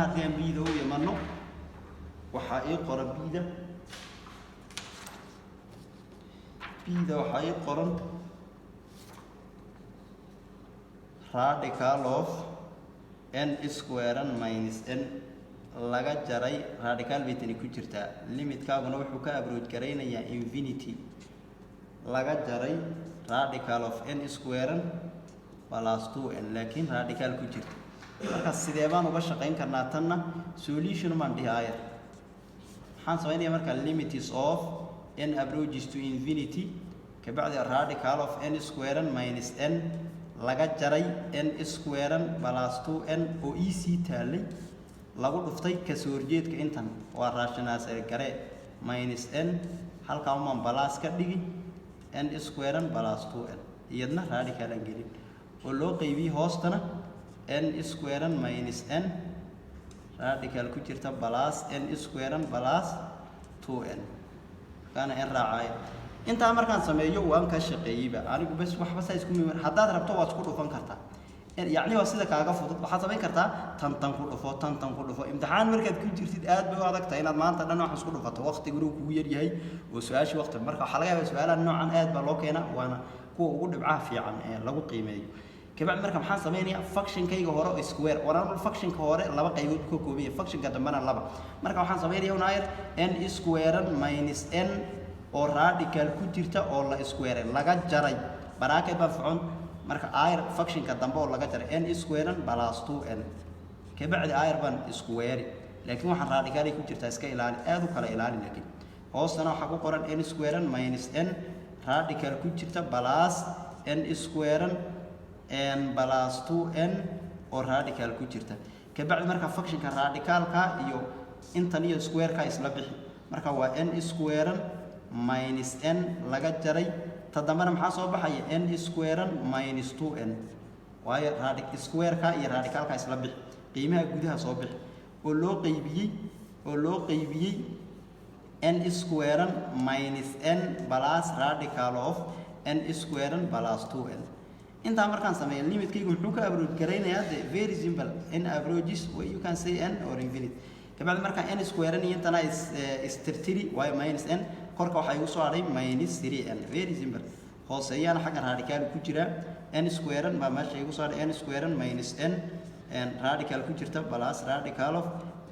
haddii aan bida u imanno waxaa ii qoran bida waxaa ii qoran radical of n square minus n laga jaray radical bay tani ku jirtaa limitkaaguna wuxuu ka approach garaynayaa infinity laga jaray radical of n square plus 2n laakiin radical ku jirta marka sidee baan uga shaqayn karnaa tanna solution man dhihayr waxaan samaynayaa marka limit is of n approaches to infinity kabacdi radical of n square minus n laga jaray n square plus 2n oo ec taalay lagu dhuftay ka soo horjeedka intan waa rationalize gare minus n halka uma plus ka dhigi n square plus 2n iyadna radical aan gelin oo loo qaybiyay hoostana n square minus n radical ku jirta plus n square plus 2n kana n raacay inta markaan sameeyo waan ka shaqeeyayba anigu bas waxba sa isku mid hadaad rabto waad isku dhufan kartaa يعني waa sida kaaga fudud waxa sameyn kartaa tan ku dhufo imtixaan markaad ku jirtid aad bay u adag tahay inaad maanta dhan wax isku dhufato waqtigu kugu yar yahay oo su'aashi waqti marka waxa laga yaabaa su'aalaha noocan aad baa loo keenaa waana kuwa ugu dhibcaha fiican ee lagu qiimeeyo kabacdi marka maxaan sameynayaa function kayga hore oo square waraan function ka hore laba qaybood ka kooban yahay function ka dambana laba marka waxaan sameynayaa unaayir n square minus n oo radical ku jirta oo la square laga jaray bracket baa ficon marka ayr function ka dambe oo laga jaray n square plus 2n kabacdi ayr ban square laakiin waxaan radical ku jirta iska ilaali aad u kala ilaali laakiin hoosana waxa ku qoran n square minus n radical ku jirta plus n square n plus 2n oo radical ku jirta kabacdi marka function ka radical ka iyo intan iyo square ka isla bixi marka waa n square minus n laga jaray tadambana maxaa soo baxaya n square minus 2n waayo radical square ka iyo radical ka isla bixi qiimaha gudaha soo bixi oo loo qaybiyay n square minus n plus radical of n square plus 2n inta markaan sameeyo limitkaygu wuxuu ka approach garaynayaa very simple n averages where you can say n or infinity kabacdi marka n square iyo intana is 33 waayo minus n korka waxa igu soo haray minus 3n very simple hooseeyana xagga radical ku jira n square ba meesha igu soo haray n square minus n radical ku jirta plus radical of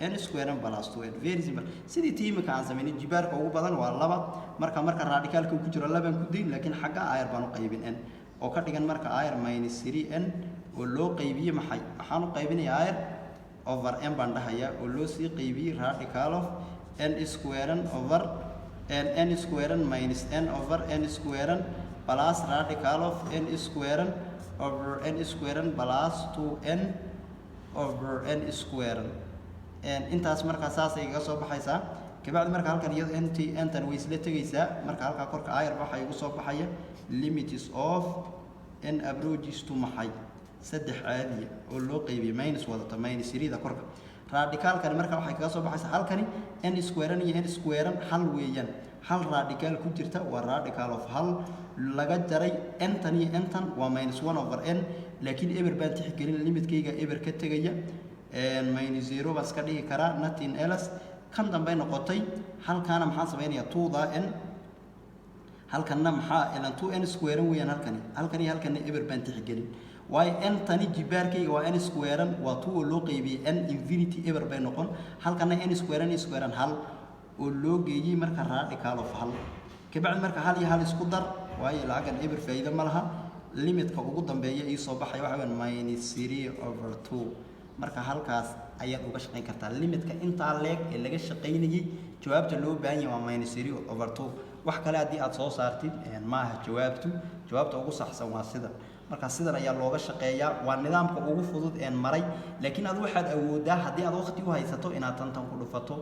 n square plus 2n very simple sidii tiimka aan sameeyay jibaarka ugu badan waa 2 marka radical ku jiro 2 ku deyn laakiin xagga ayr baan u qaybin n oo ka dhigan marka ayr minus 3n oo loo qaybiyay maxay waxaan u qaybinayaa ayr over n baan dhahayaa oo loo sii qaybiyay radical of n square over n square minus n over n square plus radical of n square over n square plus 2n over n square intaas marka saas ay iga soo baxaysaa kabacdi marka halkan iyada intan way isla tagaysaa marka halka korka ayr waxa igu soo baxaya limits of n approaches to maxay saddex caadi oo loo qaybiyay minus wadata minus 3 da korka radical kan marka waxay kaga soo baxaysaa halkani n square iyo n square hal weeyaan hal radical ku jirta waa radical of hal laga jaray n tan iyo n tan waa minus 1 over n laakiin eber baan tixgelin limitkayga eber ka tagaya minus 0 bas ka dhigi karaa nothing else kan dambe noqotay halkaana maxaan sameynayaa 2 da n halkanna maxaa ilan 2n square weeyaan halkani eber baan tixgelin waayo n tani jibaarkayga waa n square waa 2 oo loo qaybiyay n infinity eber bay noqon halkana n square hal oo loo geeyay marka radical of hal kabacdi marka hal iyo hal isku dar waayo lacagan eber faa'iido ma laha limitka ugu dambeeya ii soo baxay waxa weyn minus 3 over 2 marka halkaas ayaad uga shaqayn kartaa limitka inta leeg ee laga shaqaynayay jawaabta loo baahan yahay waa minus 3 over 2 wax kale hadii aad soo saartid maaha jawaabta ugu saxsan waa sida marka sidan ayaa looga shaqeeyaa waa nidaamka ugu fudud ee maray laakiin aad waxaad awoodaa hadii aad waqti u haysato inaad tan ku dhufato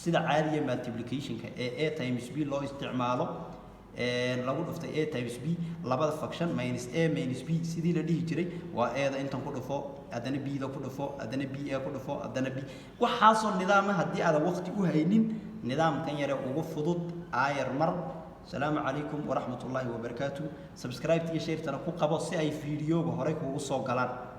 sida caadiga multiplication-ka ee a times b loo isticmaalo lagu dhuftay a times b labada function minus a minus b sidii la dhihi jiray waa a da intan ku dhufo adana b da ku dhufo adana b a ku dhufo adana b waxaasoo nidaama hadii aad waqti u haynin nidaamkan yare ugu fudud ayar mar السلام عليكم ورحمة الله وبركاته. سبسكرايب تيجي شير ترى كوكا بس أي فيديو بهريك وصو قلنا.